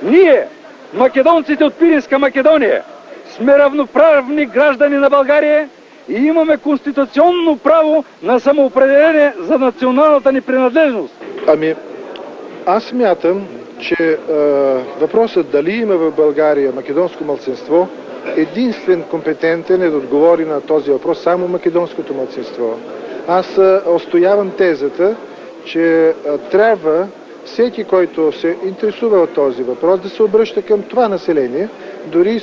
Ние, македонците от Пиринска Македония, сме равноправни граждани на България и имаме конституционно право на самоопределение за националната ни принадлежност. Аз смятам, че въпросът дали има в България македонско малцинство, единствен компетентен е да отговори на този въпрос само македонското малцинство. Аз отстоявам тезата, че трябва всеки, който се интересува от този въпрос, да се обръща към това население. Дори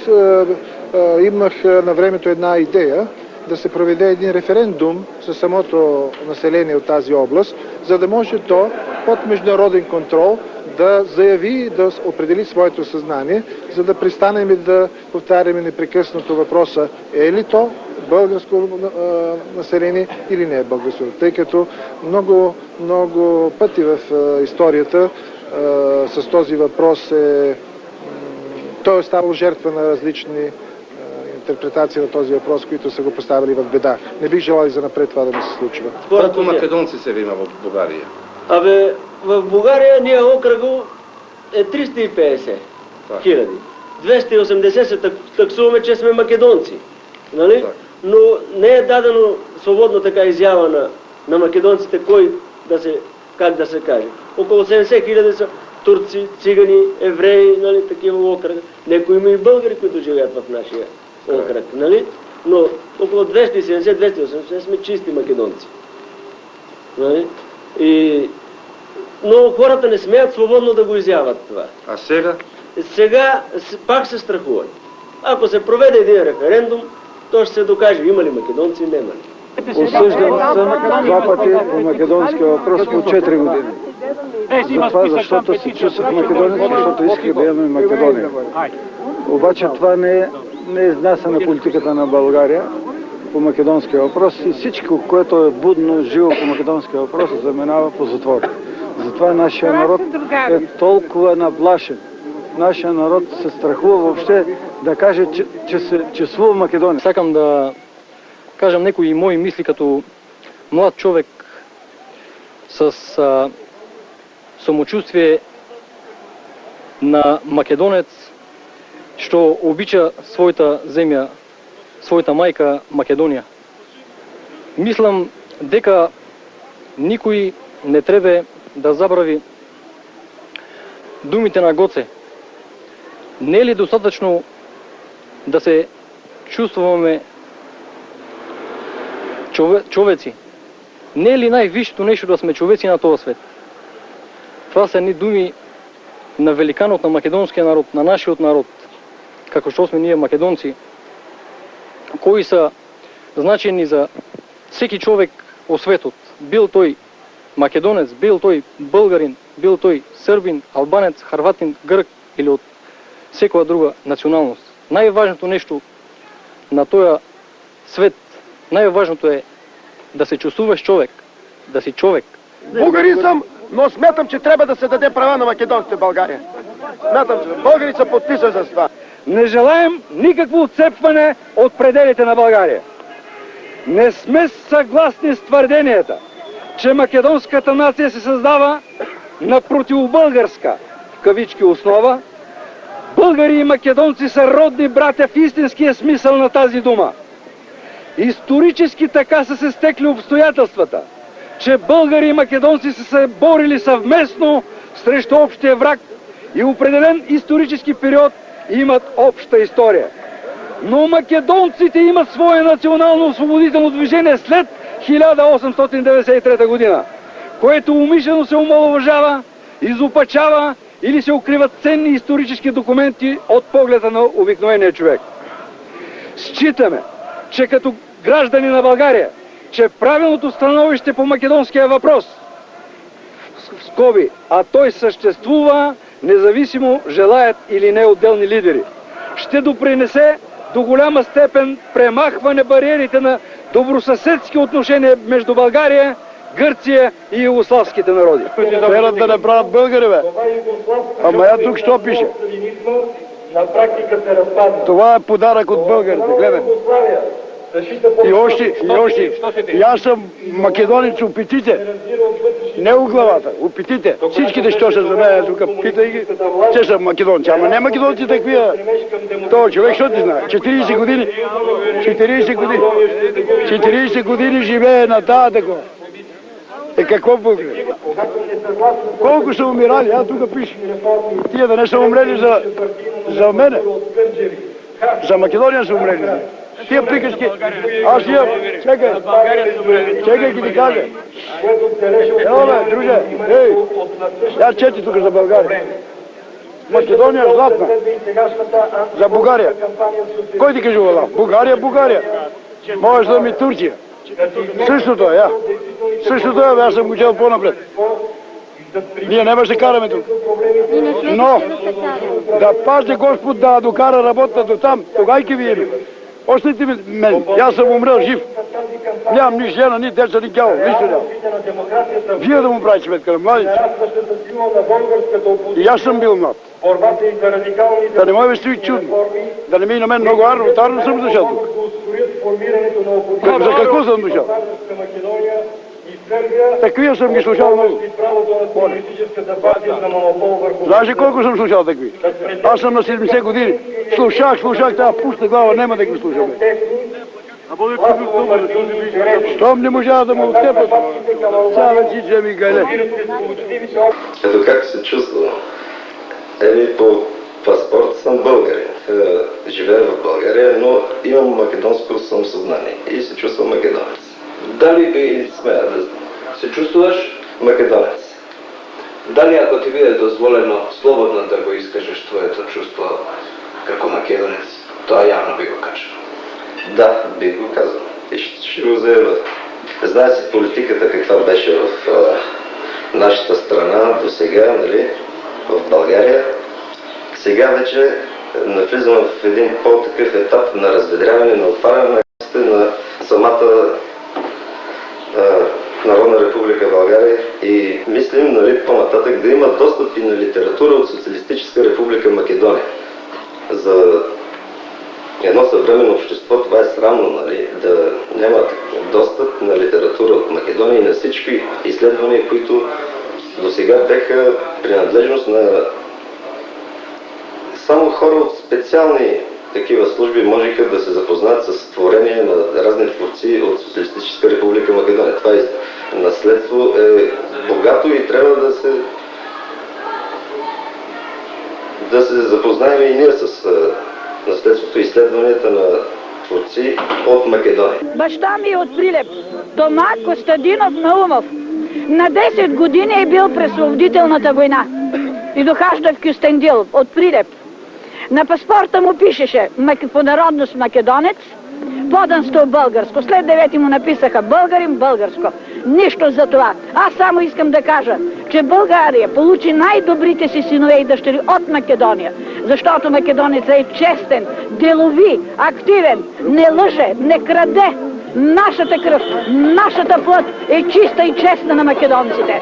имах на времето една идея да се проведе един референдум със самото население от тази област, за да може то под международен контрол да заяви, да определи своето съзнание, за да престанем и да повтаряме непрекъснато въпроса е ли то българско население или не е българско. Тъй като много пъти в историята с този въпрос той е ставал жертва на различни интерпретации на този въпрос, които са го поставили в беда. Не бих желал и занапред това да ми се случва. Колко македонци се има в България? В България ние окръго е 350 хиляди. 280 се таксуваме, че сме македонци. Нали? Так. Но не е дадено свободно така изява на македонците, как да се каже. Около 70 хиляди са турци, цигани, евреи, нали, такива окръга. Некои има и българи, които живеят в нашия окръг, нали? Но около 270-280 сме чисти македонци. Нали? Но хората не смеят свободно да го изяват това. А сега? Сега пак се страхуват. Ако се проведе един референдум, то ще се докаже има ли македонци, няма ли. Осъждан съм 2 пъти по македонския въпрос по 4 години. Затова, защото се чувствах македонец, защото исках да имаме Македония. Обаче това не е изнася политиката на България по македонския въпрос и всичко, което е будно, живо по македонския въпрос, заминава по затвор. Затова нашия народ е толкова наплашен. Нашия народ се страхува въобще да каже, че се чувствува Македония. Сакам да кажам некои мои мисли като млад човек с самочувствие на македонец, што обича своята земја, своята мајка Македонија. Мислам дека никој не треба да забрави думите на Гоце. Не е ли достатъчно да се чувствуваме човеци? Не е ли най-висшето нещо да сме човеци на този свет? Това са едни думи на великанот на македонския народ, на нашиот народ, како што сме ние македонци, кои са значени за всеки човек во светот. Бил тој македонец, бил тој българин, бил тој србин, албанец, харватин, грк или од секоја друга националност. Најважното нещо на тој свет, најважното е да се чувствуваш човек, да си човек. Българин съм, но смятам, че трябва да се даде права на македонците в България. Смятам, че българи са подписали за това. Не желаем никакво отцепване от пределите на България. Не сме съгласни с твърденията, че македонската нация се създава на противобългарска, в кавички, основа. Българи и македонци са родни братя в истинския смисъл на тази дума. Исторически така са се стекли обстоятелствата, че българи и македонци са се борили съвместно срещу общия враг и определен исторически период имат обща история. Но македонците имат свое национално освободително движение след 1893 година, което умишлено се омаловажава, изопачава или се укриват ценни исторически документи от погледа на обикновения човек. Считаме, че като граждани на България, че правилното становище по македонския въпрос, в скоби, а той съществува, независимо желаят или не отделни лидери, ще допринесе до голяма степен премахване бариерите на добросъседски отношения между България, Гърция и югославските народи. Велят да не правят българи, бе. Ама я тук що пише? На практика се разпадна. Това е подарък от българите, гледай. И още, и аз съм македонец у петите. Не у главата, у петите. Всичките, що са за мен тук, питай ги, че са македонци. Ама не македонци таквия. Той човек, що ти знае? 40 години живее на тази такова. Какво покрие? Колко са умирали? А тук пише. Тия да не са умрели за мене. За Македония са умрели. Тия приказки. Аз имам. Чекай ги ти кажа. Ево бе, друже. Ей, я чети тук за България. Македония е златна. За България. Кой ти кажа това? България. Можеш да ми Турция. Същото е, Същото е, аз съм го чел по-напред. Ние нямаш да караме тук. Но, да пази Господ да докара работа до там, тогава ке ви име. Оставите мен, аз съм умрел жив. Нямам ни жена, ни деца, ни дяло, нищо няма. Вие да му правите сметка на младите. И аз съм бил млад. Да не ме вести чудно. Да не ми на мен много арно съм дошъл тук. За какво съм дошъл? Таквия съм ги слушал много. Знаеш ли колко съм слушал такви? Аз съм на 70 години. Слушах, тази пуста глава, няма да ги слушаме. Щом не можа да му оттепат, сега вече че ми гале. Ето как се чувствам? По паспорт съм българин. Живея в България, но имам македонско самосъзнание и се чувствам македонец. Дали би смея да се чувстваш македонец? Дали ако ти биде дозволено слободно да го изкажеш твоето чувство како македонец, тоа јавно би го кажал? Да, би го казал. И ще го заявя. Знае се политиката каква беше в нашата страна до сега, нали, в България. Сега вече навлизаме в един по-такъв етап на разведряване, на отваряне на самата Народна република България и мислим, нали, по-нататък да има достъп и на литература от Социалистическа република Македония. За едно съвременно общество това е срамно, нали, да няма достъп на литература от Македония и на всички изследвания, които до сега бяха принадлежност на само хора от специални такива служби можеха да се запознаят с творения на разни творци от Социалистическа република Македония. Това наследство е богато и трябва да се запознаем и ние с наследството и изследванията на творци от Македония. Баща ми е от Прилеп, Тома Костадинов Наумов. На 10 години е бил през освободителната война и дохажда в Кюстендил от Прилеп. На паспорта му пишеше по народност македонец, поданство българско. След 9 му написаха българин българско. Нищо за това. Аз само искам да кажа, че България получи най-добрите си синове и дъщери от Македония. Защото македонец е честен, делови, активен, не лъже, не краде. Нашата кръв, нашата плът е чиста и честна на македонците.